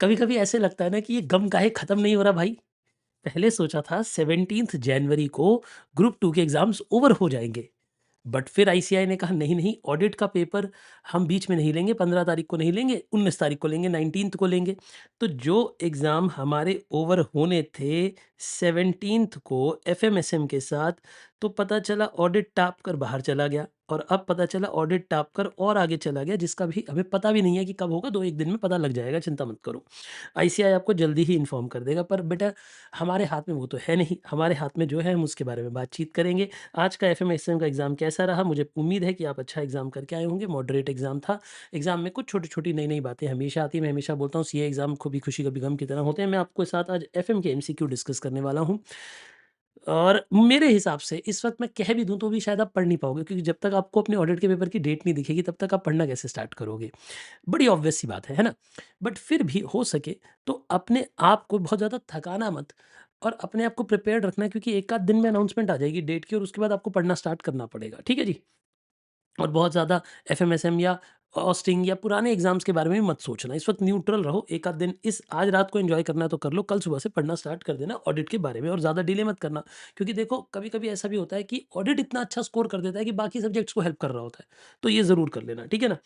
कभी-कभी ऐसे लगता है ना कि ये गम काहे खत्म नहीं हो रहा भाई? पहले सोचा था 17th जनवरी को ग्रुप 2 के एग्ज़ाम्स ओवर हो जाएँगे। बट फिर आईसीएआई ने कहा नहीं, नहीं ऑडिट का पेपर हम बीच में नहीं लेंगे, 15 तारीख को नहीं लेंगे, 19 तारीख को लेंगे, 19th को लेंगे। तो जो एग्ज़ाम हमारे ओवर होने थे 17th को एफएमएसएम के साथ, तो पता चला ऑडिट टाप कर बाहर चला गया और अब पता चला ऑडिट टाप कर और आगे चला गया जिसका भी हमें पता भी नहीं है कि कब होगा, 2-1 दिन में पता लग जाएगा, चिंता मत करो। आईसीएआई आपको जल्दी ही इन्फॉर्म कर देगा पर बेटा हमारे हाथ में वो तो है नहीं, हमारे हाथ में जो है हम उसके बारे में बातचीत करेंगे। आज का एफएमएसएम का एग्ज़ाम कैसा रहा? मुझे उम्मीद है कि आप अच्छा एग्ज़ाम करके आए होंगे, मॉडरेट एग्ज़ाम था। एग्ज़ाम में कुछ छोटी-छोटी, नई-नई बातें हमेशा आती हैं। मैं हमेशा बोलता हूँ सीए एग्ज़ाम कभी खुशी कभी गम की तरह होते हैं। मैं आपके साथ आज एफएम के एमसीक्यू डिस्कस करने वाला हूँ। और मेरे हिसाब से इस वक़्त मैं कह भी दूँ तो भी शायद आप पढ़ नहीं पाओगे क्योंकि जब तक आपको अपने ऑडिट के पेपर की डेट नहीं दिखेगी तब तक आप पढ़ना कैसे स्टार्ट करोगे? बड़ी ऑब्वियस सी बात है ना? बट फिर भी हो सके तो अपने आप को बहुत ज़्यादा थकाना मत और अपने आप को प्रिपेयर्ड रखना क्योंकि एक आध दिन में अनाउंसमेंट आ जाएगी डेट की और उसके बाद आपको पढ़ना स्टार्ट करना पड़ेगा। ठीक है जी? और बहुत ज़्यादा एफएमएसएम या ऑस्टिंग या पुराने एग्ज़ाम्स के बारे में मत सोचना। इस वक़्त न्यूट्रल रहो, एक आध दिन इस आज रात को एन्जॉय करना है तो कर लो, कल सुबह से पढ़ना स्टार्ट कर देना ऑडिट के बारे में और ज़्यादा डिले मत करना। क्योंकि देखो कभी-कभी ऐसा भी होता है कि ऑडिट इतना अच्छा स्कोर कर देता है कि बाकी सब्जेक्ट्स को हेल्प कर रहा होता है। तो ये ज़रूर कर लेना, ठीक है ना?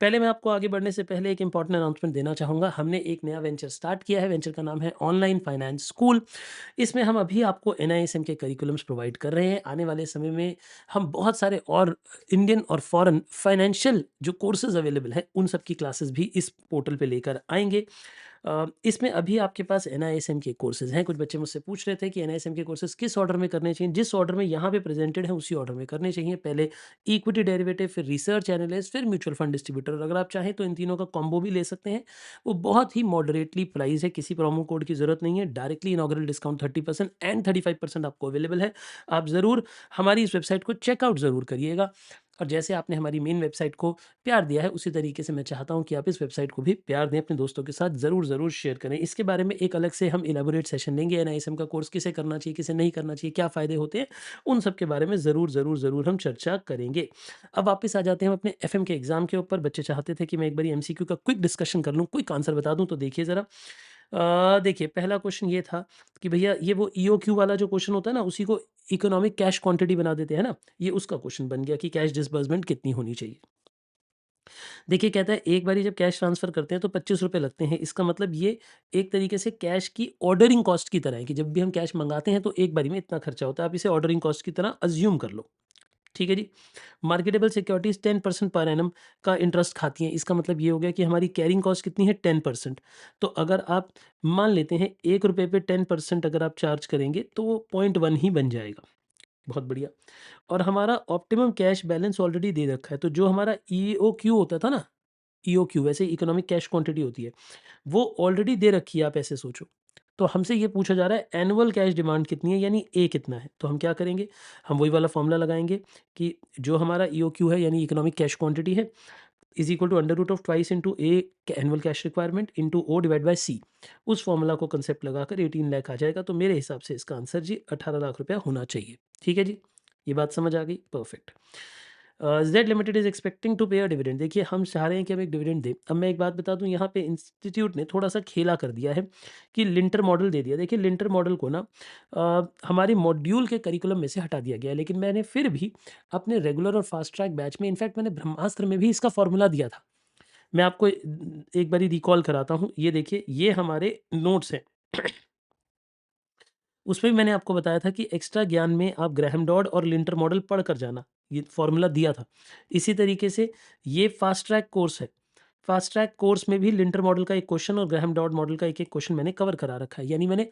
पहले मैं आपको आगे बढ़ने से पहले एक इम्पोर्टेंट अनाउंसमेंट देना चाहूँगा। हमने एक नया वेंचर स्टार्ट किया है, वेंचर का नाम है ऑनलाइन फाइनेंस स्कूल। इसमें हम अभी आपको एनआईएसएम के करिकुलम्स प्रोवाइड कर रहे हैं। आने वाले समय में हम बहुत सारे और इंडियन और फॉरेन फाइनेंशियल जो कोर्सेज़ अवेलेबल हैं, उन सब की क्लासेस भी इस पोर्टल पे लेकर आएँगे। इसमें अभी आपके पास एनआईएसएम के कोर्सेज़ हैं। कुछ बच्चे मुझसे पूछ रहे थे कि एनआईएसएम के कोर्सेज़ किस ऑर्डर में करने चाहिए? जिस ऑर्डर में यहाँ पे प्रेज़ेंटेड है, उसी ऑर्डर में करने चाहिए। पहले इक्विटी डेरिवेटिव, फिर रिसर्च एनालिस्ट, फिर म्यूचुअल फंड डिस्ट्रीब्यूटर। अगर आप चाहें तो इन तीनों का कॉम्बो भी ले सकते हैं। वो बहुत ही मॉडरेटली प्राइस है, किसी प्रोमो कोड की ज़रूरत नहीं है। डायरेक्टली इनॉग्रल डिस्काउंट 30% एंड 35% आपको अवेलेबल है। आप ज़रूर हमारी इस वेबसाइट को चेकआउट ज़रूर करिएगा और जैसे आपने हमारी मेन वेबसाइट को प्यार दिया है, उसी तरीके से मैं चाहता हूँ कि आप इस वेबसाइट को भी प्यार दें, अपने दोस्तों के साथ ज़रूर शेयर करें। इसके बारे में एक अलग से हम इलैबोरेट सेशन लेंगे, एनआईएसएम का कोर्स किसे करना चाहिए, किसे नहीं करना चाहिए, क्या फ़ायदे होते हैं, उन सब के बारे में ज़रूर हम चर्चा करेंगे। अब वापस आ जाते हैं हम अपने एफएम के एग्ज़ाम के ऊपर। बच्चे चाहते थे कि मैं एक बारी एमसीक्यू का क्विक डिस्कशन कर लूँ, क्विक आंसर बता दूँ, तो देखिए ज़रा। देखिए पहला क्वेश्चन ये था कि भैया ये वो ईओक्यू वाला जो क्वेश्चन होता है ना, उसी को इकोनॉमिक कैश क्वांटिटी बना देते हैं ना, ये उसका क्वेश्चन बन गया कि कैश डिसबर्समेंट कितनी होनी चाहिए। देखिए कहता है एक बारी जब कैश ट्रांसफ़र करते हैं तो ₹25 लगते हैं। इसका मतलब ये एक तरीके से कैश की ऑर्डरिंग कॉस्ट की तरह है कि जब भी हम कैश मँगाते हैं तो एक बारी में इतना खर्चा होता है। आप इसे ऑर्डरिंग कॉस्ट की तरह अज़्यूम कर लो। ठीक है जी। मार्केटेबल सिक्योरिटीज़ 10% पर एनम का इंटरेस्ट खाती हैं। इसका मतलब ये हो गया कि हमारी कैरिंग कॉस्ट कितनी है 10%। तो अगर आप मान लेते हैं ₹1 पे 10% अगर आप चार्ज करेंगे तो वो 0.1 ही बन जाएगा। बहुत बढ़िया। और हमारा ऑप्टिमम कैश बैलेंस ऑलरेडी दे रखा है। तो जो हमारा ईओक्यू होता था ना, ईओक्यू वैसे इकोनॉमिक कैश क्वांटिटी होती है, वो ऑलरेडी दे रखी है, आप ऐसे सोचो। तो हमसे ये पूछा जा रहा है एनुअल कैश डिमांड कितनी है यानी ए कितना है? तो हम क्या करेंगे? हम वही वाला फ़ॉर्मूला लगाएँगे कि जो हमारा ईओक्यू है यानी इकोनॉमिक कैश क्वांटिटी है is equal to under root of twice into A annual cash requirement into O divide by C. उस फ़ॉर्मूला को कांसेप्ट लगाकर 18 लाख आ जाएगा। तो मेरे हिसाब से इसका आंसर जी 18 लाख रुपया होना चाहिए। ठीक है जी? ये बात समझ आ गई? Perfect. Z limited is expecting to pay a dividend. देखिए हम चाह रहे हैं कि हम एक डिविडेंड दें। अब मैं एक बात बता दूँ, यहाँ पे इंस्टीट्यूट ने थोड़ा-सा खेला कर दिया है कि लिंटर मॉडल दे दिया। देखिए लिंटर मॉडल को ना हमारे मॉड्यूल के करिकुलम में से हटा दिया गया है, लेकिन मैंने फिर भी अपने रेगुलर और फास्ट ट्रैक बैच में इनफैक्ट मैंने ब्रह्मास्त्र में भी इसका फ़ॉर्मूला दिया था। मैं आपको एक बारी रिकॉल कराता हूँ। ये देखिए, ये हमारे नोट्स हैं। उसमें भी मैंने आपको बताया था कि एक्स्ट्रा ज्ञान में आप ग्राहम डॉड और लिंटर मॉडल पढ़ कर जाना, ये फ़ॉर्मूला दिया था। इसी तरीके से ये फ़ास्ट ट्रैक कोर्स है। फ़ास्ट ट्रैक कोर्स में भी लिंटर मॉडल का एक क्वेश्चन और ग्राहम डॉड मॉडल का एक-एक क्वेश्चन मैंने कवर करा रखा है। यानी मैंने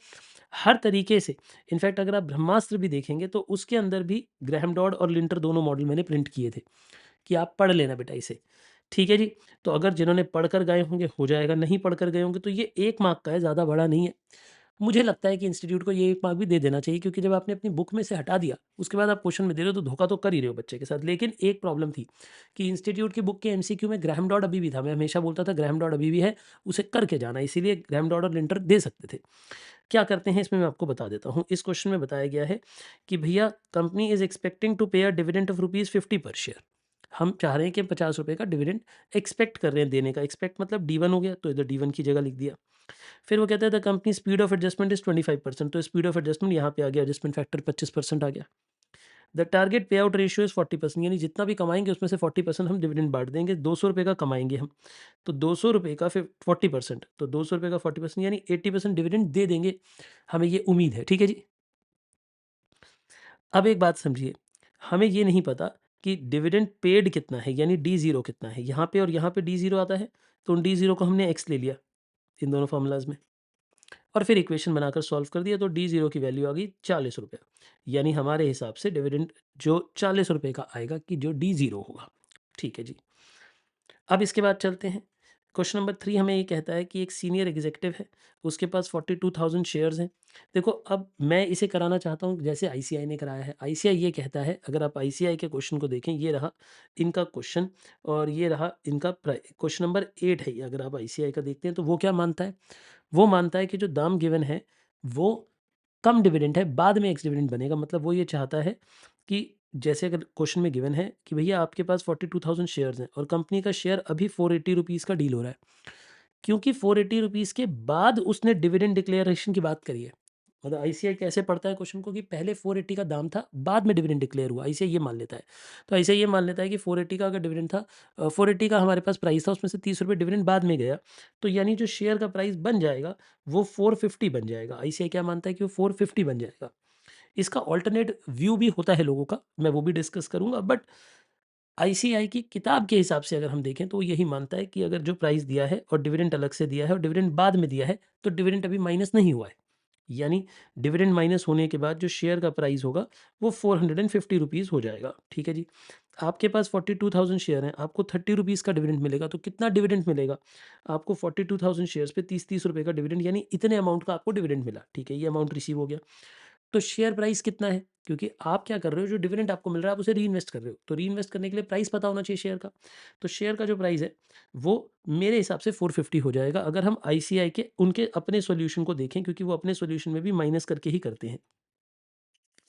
हर तरीके से इनफैक्ट अगर आप ब्रह्मास्त्र भी देखेंगे तो उसके अंदर भी ग्राहम डॉड और लिंटर दोनों मॉडल मैंने प्रिंट किए थे कि आप पढ़ लेना बेटा इसे। ठीक है जी? तो अगर जिन्होंने पढ़ कर गए होंगे हो जाएगा, नहीं पढ़ कर गए होंगे तो ये 1 मार्क का है, ज़्यादा बड़ा नहीं है। मुझे लगता है कि इंस्टीट्यूट को ये 1 मार्क भी दे देना चाहिए क्योंकि जब आपने अपनी बुक में से हटा दिया, उसके बाद आप क्वेश्चन में दे रहे हो तो धोखा तो कर ही रहे हो बच्चे के साथ। लेकिन एक प्रॉब्लम थी कि इंस्टीट्यूट की बुक के एमसीक्यू में ग्राहम डॉड अभी भी था। मैं हमेशा बोलता था ग्राहम डॉड अभी भी है, उसे करके जाना। इसीलिए ग्राहम डॉड और लिंटर दे सकते थे। क्या करते हैं इसमें मैं आपको बता देता हूँ। इस क्वेश्चन में बताया गया है कि भैया company is expecting to pay a dividend of ₹50 पर शेयर। हम चाह रहे हैं कि ₹50 का डिविडेंड एक्सपेक्ट कर रहे हैं देने का। एक्सपेक्ट मतलब D1 हो गया, तो इधर D1 की जगह लिख दिया। फिर वो कहता है the company speed of adjustment is 25%, तो स्पीड ऑफ एडजस्टमेंट यहाँ पे आ गया, एडजस्टमेंट फैक्टर 25% आ गया। द टारगेट पे आउट रेशियो इज़ 40%, यानी जितना भी कमाएँगे उसमें से 40% हम डिविडेंड बाँट देंगे। ₹200 का कमाएँगे हम, तो ₹200 का फिर 40%, तो ₹200 का 40% यानी 80% डिविडेंड दे देंगे, हमें ये उम्मीद है। ठीक है जी? अब एक बात समझिए, हमें ये नहीं पता कि डिविडेंड पेड कितना है, यानी D0 कितना है। यहाँ पे और यहाँ पे D0 आता है, तो उन D0 को हमने x ले लिया इन दोनों फ़ॉर्मूलाज़ में, और फिर इक्वेशन बनाकर सॉल्व कर दिया, तो D0 की वैल्यू आ गई ₹40, यानी हमारे हिसाब से डिविडेंड जो ₹40 का आएगा कि जो D0 होगा। ठीक है जी। अब इसके बाद चलते हैं। क्वेश्चन नंबर 3 हमें ये कहता है कि एक सीनियर एग्जीक्यूटिव है, उसके पास 42,000 शेयर्स हैं। देखो, अब मैं इसे कराना चाहता हूँ जैसे आईसीआई ने कराया है। आईसीआई ये कहता है, अगर आप आईसीआई के क्वेश्चन को देखें, ये रहा इनका क्वेश्चन और ये रहा इनका क्वेश्चन नंबर 8 है ये। अगर आप आईसीआई का देखते हैं तो वो क्या मानता है? वो मानता है कि जो दाम गिवन है वो कम डिविडेंड है, बाद में एक्स डिविडेंड बनेगा। मतलब वो ये चाहता है कि जैसे अगर क्वेश्चन में गिवन है कि भैया आपके पास 42,000 शेयर्स हैं और कंपनी का शेयर अभी ₹480 का डील हो रहा है। क्योंकि ₹480 के बाद उसने डिविडेंड डिक्लेरेशन की बात करी है। मतलब आईसीआई कैसे पढ़ता है क्वेश्चन को कि पहले 480 का दाम था, बाद में डिविडेंड डिक्लेयर हुआ, आईसीआई ये मान लेता है। तो आईसीआई ये मान लेता है कि 480 का अगर डिविडेंड था, 480 का हमारे पास प्राइस था, उसमें से ₹30 डिविडेंड बाद में गया, तो यानी जो शेयर का प्राइस बन जाएगा वो 450 बन जाएगा। आईसीआई क्या मानता है कि वो 450 बन जाएगा। इसका अल्टरनेट व्यू भी होता है लोगों का, मैं वो भी डिस्कस करूँगा, बट आईसीआई की किताब के हिसाब से अगर हम देखें तो वो यही मानता है कि अगर जो प्राइस दिया है और डिविडेंड अलग से दिया है और डिविडेंड बाद में दिया है, तो डिविडेंड अभी माइनस नहीं हुआ है। यानी डिविडेंड माइनस होने के बाद जो शेयर का प्राइस होगा वो ₹450 हो जाएगा। ठीक है जी। आपके पास 42,000 शेयर हैं, आपको ₹30 का डिविडेंड मिलेगा, तो कितना डिविडेंड मिलेगा? आपको 42,000 शेयर्स पे ₹30-30 का डिविडेंड, यानी इतने अमाउंट का आपको डिविडेंड मिला। ठीक है, ये अमाउंट रिसीव हो गया। तो शेयर प्राइस कितना है? क्योंकि आप क्या कर रहे हो, जो डिविडेंड आपको मिल रहा है आप उसे रीइन्वेस्ट कर रहे हो। तो रीइन्वेस्ट करने के लिए प्राइस पता होना चाहिए शेयर का। तो शेयर का जो प्राइस है वो मेरे हिसाब से 450 हो जाएगा, अगर हम आईसीआई के उनके अपने सॉल्यूशन को देखें, क्योंकि वो अपने सॉल्यूशन में भी माइनस करके ही करते हैं।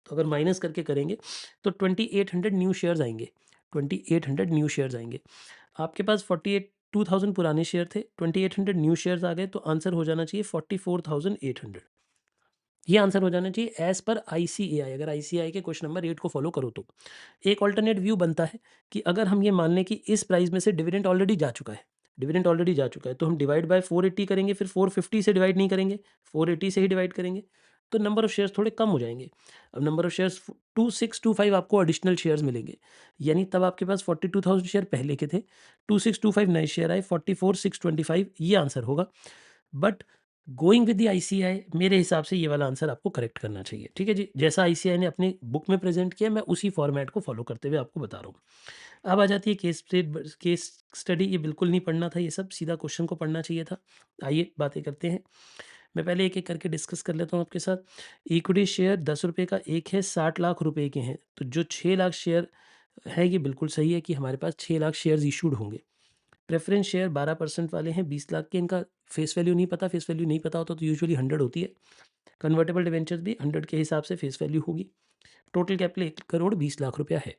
तो अगर माइनस करके करेंगे तो 2800 न्यू शेयर्स आएँगे, 2800 न्यू शेयर्स आएँगे। आपके पास 48,2000 पुराने शेयर थे, 2800 न्यू शेयर्स आ गए, तो आंसर हो जाना चाहिए 44,800। ये आंसर हो जाना चाहिए एज़ पर आईसीएआई, अगर आईसीएआई के क्वेश्चन नंबर 8 को फॉलो करो तो। एक अल्टरनेट व्यू बनता है कि अगर हम ये मान लें कि इस प्राइस में से डिविडेंड ऑलरेडी जा चुका है, डिविडेंड ऑलरेडी जा चुका है, तो हम डिवाइड बाय 480 करेंगे, फिर 450 से डिवाइड नहीं करेंगे, 480 से ही डिवाइड करेंगे, तो नंबर ऑफ शेयर्स थोड़े कम हो जाएँगे। अब नंबर ऑफ शेयर्स 2625 आपको एडिशनल शेयर्स मिलेंगे, यानी तब आपके पास 42,000 शेयर पहले के थे, 2625 नए शेयर आए, 44,625, ये आंसर होगा। But going with the ICI, मेरे हिसाब से ये वाला आंसर आपको करेक्ट करना चाहिए। ठीक है जी, जैसा आईसीआई ने अपनी बुक में प्रेजेंट किया, मैं उसी फॉर्मेट को फॉलो करते हुए आपको बता रहा हूँ। अब आ जाती है केस स्टडी। ये बिल्कुल नहीं पढ़ना था, ये सब सीधा क्वेश्चन को पढ़ना चाहिए था। आइए बातें करते हैं। मैं पहले एक एक करके डिस्कस कर लेता हूँ आपके साथ। इक्विटी शेयर ₹10 का एक है, 60 लाख रुपए के हैं, तो जो 6 लाख शेयर है, ये बिल्कुल सही है कि हमारे पास 6 लाख शेयर्स इशूड होंगे। प्रेफ़रेंस शेयर 12% वाले हैं, 20 लाख के, इनका फेस वैल्यू नहीं पता। फेस वैल्यू नहीं पता होता तो यूजुअली 100 होती है। कन्वर्टिबल डिबेंचर्स भी 100 के हिसाब से फेस वैल्यू होगी। टोटल कैपिटल 1 करोड़ 20 लाख रुपया है।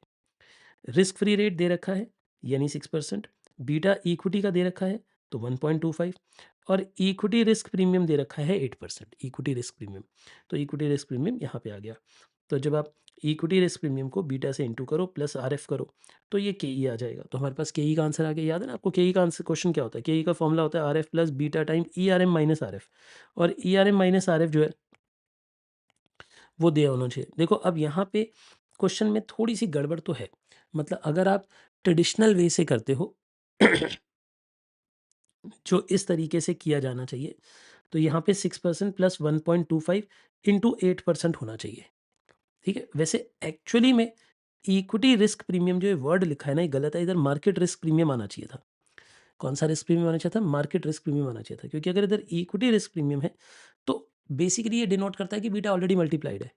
रिस्क फ्री रेट दे रखा है, यानी 6%। बीटा इक्विटी का दे रखा है, तो 1.25, और इक्विटी रिस्क प्रीमियम दे रखा है 8%, इक्विटी रिस्क प्रीमियम। तो इक्विटी रिस्क प्रीमियम यहाँ पे आ गया। तो जब आप इक्विटी रिस्क प्रीमियम को बीटा से इंटू करो प्लस आरएफ करो, तो ये केई आ जाएगा। तो हमारे पास केई का आंसर आ गया। याद है ना आपको केई का आंसर? क्वेश्चन क्या होता है? केई का फॉर्मूला होता है RF plus beta time ERM minus RF, और ईआरएम माइनस आरएफ जो है वो दिया होना चाहिए। देखो, अब यहाँ पे क्वेश्चन में थोड़ी सी गड़बड़ तो है। मतलब अगर आप ट्रेडिशनल वे से करते हो जो इस तरीके से किया जाना चाहिए, तो यहाँ पे 6% प्लस 1.25 इंटू 8% होना चाहिए। ठीक है? वैसे एक्चुअली में इक्विटी रिस्क प्रीमियम जो ये वर्ड लिखा है ना, ये गलत है। इधर मार्केट रिस्क प्रीमियम आना चाहिए था। कौन सा रिस्क प्रीमियम आना चाहिए था? मार्केट रिस्क प्रीमियम आना चाहिए था, क्योंकि अगर इधर इक्विटी रिस्क प्रीमियम है तो बेसिकली ये डिनोट करता है कि बीटा ऑलरेडी मल्टीप्लाइड है।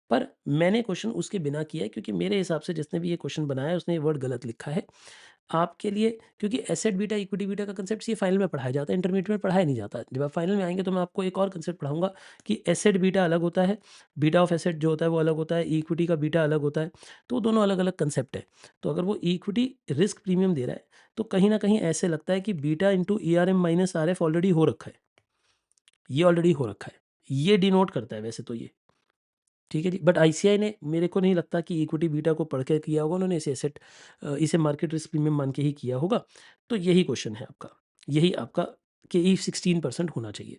पर मैंने क्वेश्चन उसके बिना किया है क्योंकि मेरे हिसाब से जिसने भी ये क्वेश्चन बनाया है उसने ये वर्ड गलत लिखा है। आपके लिए क्योंकि एसेट बीटा, इक्विटी बीटा का कांसेप्ट ये फाइनल में पढ़ाया जाता है, इंटरमीडिएट में पढ़ाया नहीं जाता। जब आप फाइनल में आएँगे तो मैं आपको एक और कांसेप्ट पढ़ाऊँगा कि एसेट बीटा अलग होता है, बीटा ऑफ एसेट जो होता है वो अलग होता है, इक्विटी का बीटा अलग होता है, तो दोनों अलग-अलग कांसेप्ट है। तो अगर वो इक्विटी रिस्क प्रीमियम दे रहा है, तो कहीं न कहीं ऐसे लगता है कि beta into ERM minus RF already हो रखा है, ये ऑलरेडी हो रखा है। ये डिनोट करता है वैसे तो ये। ठीक है जी, बट आईसीआई ने मेरे को नहीं लगता कि इक्विटी बीटा को पढ़ के किया होगा उन्होंने, इसे मार्केट रिस्क प्रीमियम मान के ही किया होगा। तो यही क्वेश्चन है आपका, यही आपका कि ई 16% होना चाहिए।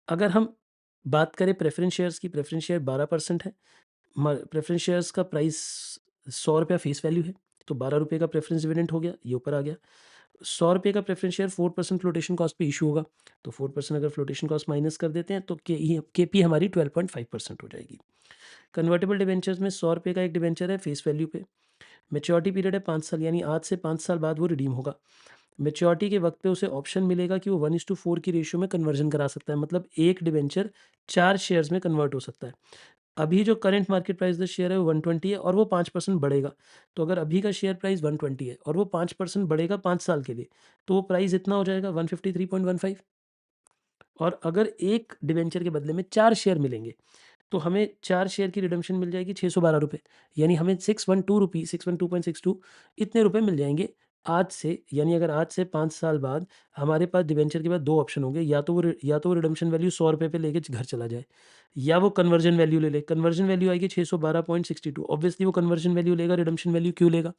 अगर हम बात करें प्रेफ़रेंस शेयर्स की, प्रेफ़रेंस शेयर 12% है। म प्रेफ़रेंस शेयर्स का प्राइस ₹100 फेस वैल्यू है, तो ₹12 का प्रेफ़रेंस डिविडेंड हो गया, ये ऊपर आ गया। ₹100 का प्रेफ़रेंस शेयर 4% फ्लोटेशन कॉस्ट पे इश्यू होगा, तो 4% अगर फ्लोटेशन कॉस्ट माइनस कर देते हैं तो केपी हमारी 12.5% हो जाएगी। कन्वर्टिबल डिबेंचर्स में ₹100 का एक डिबेंचर है फेस वैल्यू पे। मैच्योरिटी पीरियड है 5 साल, यानी आज से 5 साल बाद वो रिडीम होगा। मैच्योरिटी के वक़्त पे उसे ऑप्शन मिलेगा कि वो 1:4 की रेशियो में कन्वर्जन करा सकता है, मतलब 1 डिबेंचर 4 शेयर्स में कन्वर्ट हो सकता है। अभी जो current market price the share है वो 120 है और वो 5% बढ़ेगा। तो अगर अभी का शेयर प्राइस 120 है और वो 5% बढ़ेगा 5 साल के लिए, तो वो प्राइस इतना हो जाएगा 153.15। और अगर 1 डिबेंचर के बदले में 4 शेयर मिलेंगे, तो हमें 4 शेयर की रिडम्पशन मिल जाएगी ₹612, यानी हमें 612 इतने रुपए मिल जाएँगे आज से। यानी अगर आज से 5 साल बाद हमारे पास डिबेंचर के बाद 2 ऑप्शन होंगे, या तो वो रिडम्पशन वैल्यू ₹100 पे लेके घर चला जाए, या वो कन्वर्जन वैल्यू ले ले। कन्वर्जन वैल्यू आएगी 612.62, ऑब्वियसली वो कन्वर्जन वैल्यू लेगा, रिडम्पशन वैल्यू क्यों लेगा?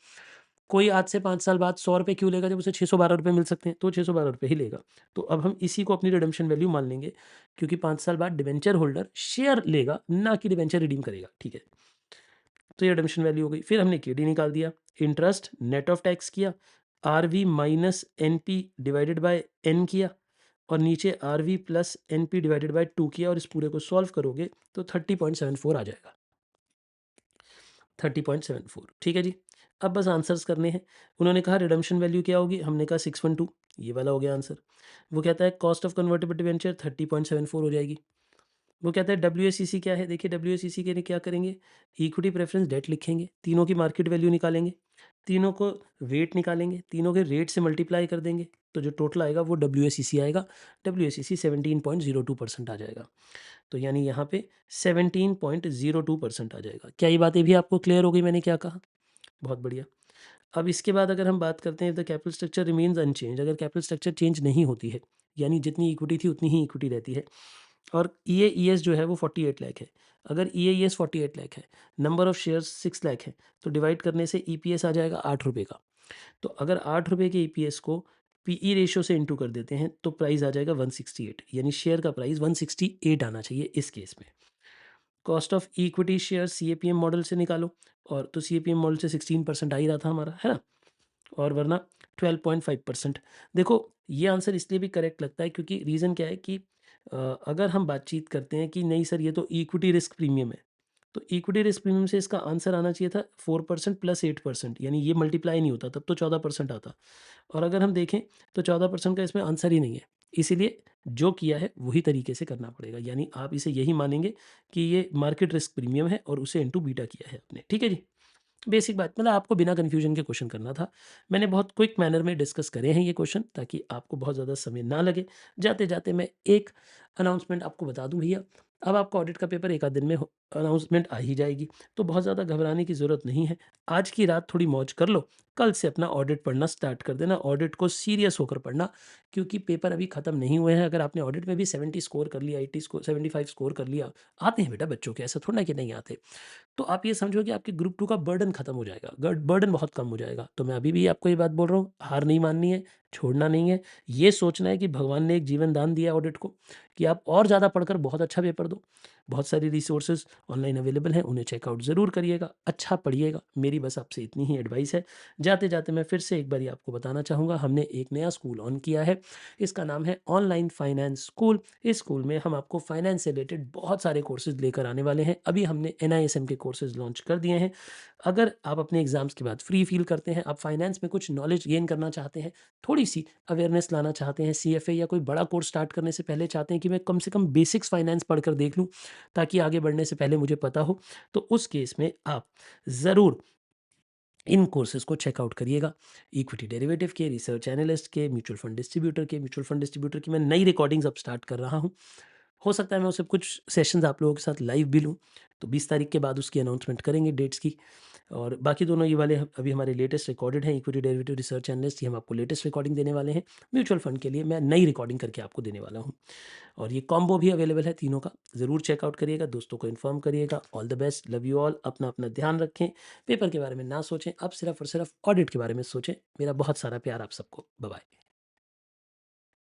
कोई आज से 5 साल बाद ₹100 क्यों लेगा जब उसे ₹612 मिल सकते हैं, तो ₹612 ही लेगा। तो अब हम इसी को अपनी रिडम्पशन वैल्यू मान लेंगे, क्योंकि 5 साल बाद डिबेंचर होल्डर शेयर लेगा, ना कि डिबेंचर रिडीम करेगा, ठीक है। तो ये रिडम्पशन वैल्यू हो गई। फिर हमने केडी निकाल दिया, इंटरेस्ट नेट ऑफ टैक्स किया, RV minus NP divided by N किया और नीचे RV plus NP divided by 2 किया और इस पूरे को सॉल्व करोगे तो 30.74 आ जाएगा। 30.74, ठीक है जी। अब बस आंसर्स करने हैं। उन्होंने कहा रिडम्पशन वैल्यू क्या होगी? हमने कहा 612, ये वाला हो गया आंसर। वो कहता है कॉस्ट ऑफ कन्वर्टिबल डिबेंचर 30.74 हो जाएगी। वो कहता है डब्ल्यूएसीसी क्या है? देखिए डब्ल्यूएसीसी के लिए क्या करेंगे? इक्विटी प्रेफरेंस डेट लिखेंगे, तीनों की मार्केट वैल्यू निकालेंगे, तीनों को वेट निकालेंगे, तीनों के रेट से मल्टीप्लाई कर देंगे, तो जो टोटल आएगा वो डब्ल्यूएसीसी आएगा। डब्ल्यूएसीसी 17.02% आ जाएगा। तो यानी यहाँ पे 17.02% आ जाएगा। क्या ये बातें भी आपको क्लियर हो गई मैंने क्या कहा? बहुत बढ़िया। अब इसके बाद अगर हम बात करते हैं the capital structure remains unchanged, अगर कैपिटल स्ट्रक्चर चेंज नहीं होती है, यानी जितनी इक्विटी थी उतनी ही इक्विटी रहती है और ईएईएस जो है वो 48 लाख है। अगर ईएईएस 48 लाख है, नंबर ऑफ शेयर्स 6 लाख है, तो डिवाइड करने से ईपीएस आ जाएगा ₹8 का। तो अगर ₹8 के ईपीएस को पीई रेशियो से इंटू कर देते हैं तो प्राइस आ जाएगा 168, यानी शेयर का प्राइस 168 आना चाहिए इस केस में। Cost of equity share CAPM model से निकालो, और तो सीएपीएम मॉडल से 16% आ ही रहा था हमारा, है ना? और वरना 12.5%। देखो ये आंसर इसलिए भी करेक्ट लगता है क्योंकि रीज़न क्या है कि अगर हम बातचीत करते हैं कि नहीं सर ये तो इक्विटी रिस्क प्रीमियम है, तो इक्विटी रिस्क प्रीमियम से इसका आंसर आना चाहिए था 4% प्लस 8%, यानी ये मल्टीप्लाई नहीं होता, तब तो 14% आता। और अगर हम देखें तो 14% का इसमें आंसर ही नहीं है। इसीलिए जो किया है वही तरीके से करना पड़ेगा, यानी आप इसे यही मानेंगे कि ये मार्केट रिस्क प्रीमियम है और उसे इंटू बीटा किया है आपने, ठीक है जी। बेसिक बात, मतलब आपको बिना कन्फ्यूजन के क्वेश्चन करना था। मैंने बहुत क्विक मैनर में डिस्कस करे हैं ये क्वेश्चन, ताकि आपको बहुत ज़्यादा समय ना लगे। जाते-जाते मैं एक अनाउंसमेंट आपको बता दूँ भैया, अब आपका ऑडिट का पेपर 1 आध दिन में हो अनाउंसमेंट आ ही जाएगी, तो बहुत ज़्यादा घबराने की ज़रूरत नहीं है। आज की रात थोड़ी मौज कर लो, कल से अपना ऑडिट पढ़ना स्टार्ट कर देना, ऑडिट को सीरियस होकर पढ़ना, क्योंकि पेपर अभी खत्म नहीं हुए हैं। अगर आपने ऑडिट में भी 70 स्कोर कर लिया, 80 स्कोर 75 स्कोर कर लिया, आते हैं बेटा बच्चों के, ऐसा थोड़ा ना कि नहीं आते। तो आप ये समझो कि आपके ग्रुप 2 का बर्डन खत्म हो जाएगा, बर्डन बहुत कम हो जाएगा। तो मैं अभी भी आपको ये बात बोल रहा हूँ, हार नहीं माननी है, छोड़ना नहीं है। ये सोचना है कि भगवान ने एक जीवन दान दिया ऑडिट को, कि आप और ज़्यादा पढ़कर बहुत अच्छा पेपर दो। बहुत सारी रिसोर्सेज ऑनलाइन अवेलेबल हैं, उन्हें चेकआउट ज़रूर करिएगा, अच्छा पढ़िएगा। मेरी बस आपसे इतनी ही एडवाइस है। जाते जाते मैं फिर से एक बारी आपको बताना चाहूँगा, हमने एक नया स्कूल ऑन किया है। इसका नाम है ऑनलाइन फाइनेंस स्कूल। इस स्कूल में हम आपको फाइनेंस से रिलेटेड बहुत सारे कोर्सेज लेकर आने वाले हैं। अभी हमने एनआईएसएम के कोर्सेज लॉन्च कर दिए हैं। अगर आप अपने एग्जाम्स के बाद फ्री फील करते हैं, आप फाइनेंस में कुछ नॉलेज गेन करना चाहते हैं, थोड़ी सी अवेयरनेस लाना चाहते हैं, सीएफए या कोई बड़ा कोर्स स्टार्ट करने से पहले चाहते हैं कि मैं कम से कम बेसिक्स फाइनेंस पढ़कर देख लूँ, ताकि आगे बढ़ने से पहले मुझे पता हो। तो उस केस में आप ज़रूर इन कोर्सेज़ को चेकआउट करिएगा। इक्विटी डेरिवेटिव के, रिसर्च एनालिस्ट के, म्यूचुअल फंड डिस्ट्रीब्यूटर की मैं नई रिकॉर्डिंग्स अब स्टार्ट कर रहा हूँ। हो सकता है मैं उससे कुछ सेशंस आप लोगों के साथ लाइव भी लूँ, तो 20 तारीख के बाद उसकी अनाउंसमेंट करेंगे डेट्स की। और बाकी दोनों ये वाले अभी हमारे लेटेस्ट रिकॉर्डेड हैं, इक्विटी डेरिवेटिव रिसर्च एनालिस्ट, ये हम आपको लेटेस्ट रिकॉर्डिंग देने वाले हैं। म्यूचुअल फंड के लिए मैं नई रिकॉर्डिंग करके आपको देने वाला हूँ, और ये कॉम्बो भी अवेलेबल है तीनों का। ज़रूर चेकआउट करिएगा, दोस्तों को इन्फॉर्म करिएगा। All the best, love you all. अपना अपना ध्यान रखें, पेपर के बारे में ना सोचें, अब सिर्फ और सिर्फ ऑडिट के बारे में सोचें। मेरा बहुत सारा प्यार आप सबको। Bye bye.